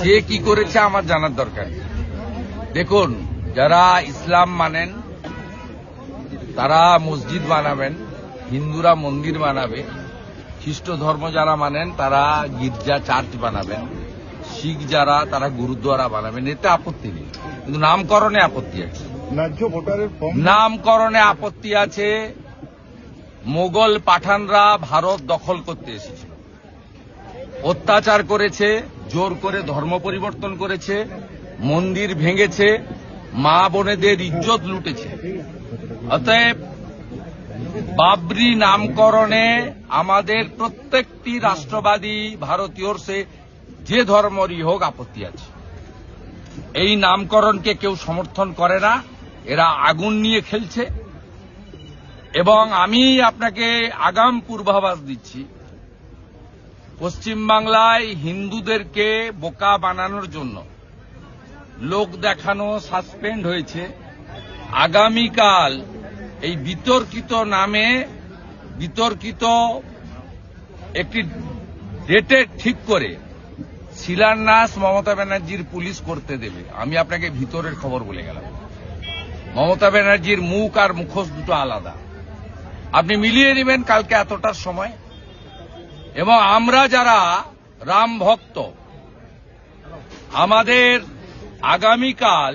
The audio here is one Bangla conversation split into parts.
যে কি করেছে আমার জানার দরকার। দেখুন, যারা ইসলাম মানেন তারা মসজিদ বানাবেন, হিন্দুরা মন্দির বানাবে, খ্রিস্ট ধর্ম যারা মানেন তারা গির্জা চার্চ বানাবেন, শিখ যারা তারা গুরুদ্বারা বানাবেন, এতে আপত্তি নেই। কিন্তু নামকরণে আপত্তি আছে। নামকরণে আপত্তি আছে। মোগল পাঠানরা ভারত দখল করতে এসেছিল, অত্যাচার করেছে, জোর করে ধর্ম পরিবর্তন করেছে, মন্দির ভেঙেছে, মা বোনেদের ইজ্জত লুটেছে। অতএব বাবরি নামকরণে আমাদের প্রত্যেকটি রাষ্ট্রবাদী ভারতীয়র সে যে ধর্মেরই হোক আপত্তি আছে। এই নামকরণকে কেউ সমর্থন করে না, এরা আগুন নিয়ে খেলছে। এবং আমি আপনাকে আগাম পূর্বাভাস দিচ্ছি, পশ্চিমবাংলায় হিন্দুদেরকে বোকা বানানোর জন্য লোক দেখানো সাসপেন্ড হয়েছে। আগামীকাল এই বিতর্কিত নামে বিতর্কিত একটি ডেটে ঠিক করে শিলান্যাস মমতা ব্যানার্জির পুলিশ করতে দেবে। আমি আপনাকে ভিতরের খবর বলে গেলাম, মমতা ব্যানার্জির মুখ আর মুখোশ দুটো আলাদা। আপনি মিলিয়ে নেবেন কালকে এতটার সময়। এবং আমরা যারা রাম ভক্ত, আমাদের আগামীকাল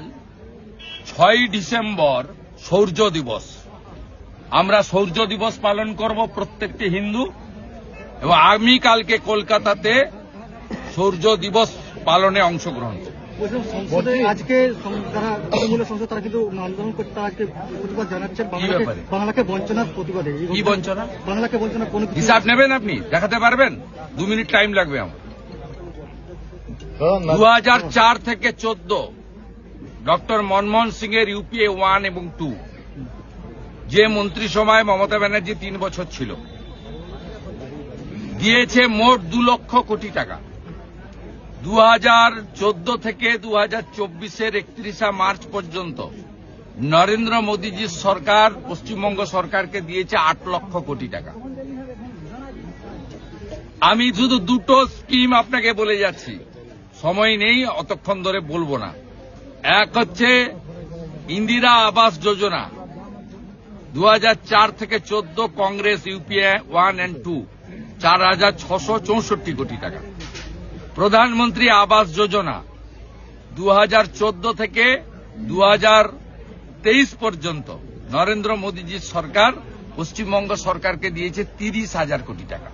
6 ডিসেম্বর শৌর্য দিবস। আমরা শৌর্য দিবস পালন করব প্রত্যেকটি হিন্দু, এবং আগামীকালকে কলকাতাতে শৌর্য দিবস পালনে অংশগ্রহণ করব। আজকে যারা তৃণমূলের সংসদ তারা কিন্তু আন্দোলন করতে আজকে প্রতিবাদ জানাচ্ছেন বাংলাকে বঞ্চনার প্রতিবাদে। কি বঞ্চনা? বাংলাকে বঞ্চনার কোন হিসাব নেবেন আপনি? দেখাতে পারবেন? 2 মিনিট টাইম লাগবে আমার। 2004 থেকে 14 ডক্টর মনমোহন সিং এর ইউপিএ 1 এবং 2 যে মন্ত্রিসভায় মমতা ব্যানার্জি 3 বছর ছিল, দিয়েছে মোট 2 লক্ষ কোটি টাকা। 2014 থেকে 2024-এর 31 মার্চ পর্যন্ত নরেন্দ্র মোদীজির সরকার পশ্চিমবঙ্গ সরকারকে দিয়েছে 8 লক্ষ কোটি টাকা। আমি শুধু দুটো স্কিম আপনাকে বলে যাচ্ছি, সময় নেই অতক্ষণ ধরে বলবো না। এক হচ্ছে ইন্দিরা আবাস যোজনা, 2004 থেকে 14 কংগ্রেস ইউপিএ 1 and 2 4,664 কোটি টাকা। প্রধানমন্ত্রী আবাস যোজনা 2014 থেকে 2023 পর্যন্ত নরেন্দ্র মোদীজির সরকার পশ্চিমবঙ্গ সরকারকে দিয়েছে 30,000 কোটি টাকা।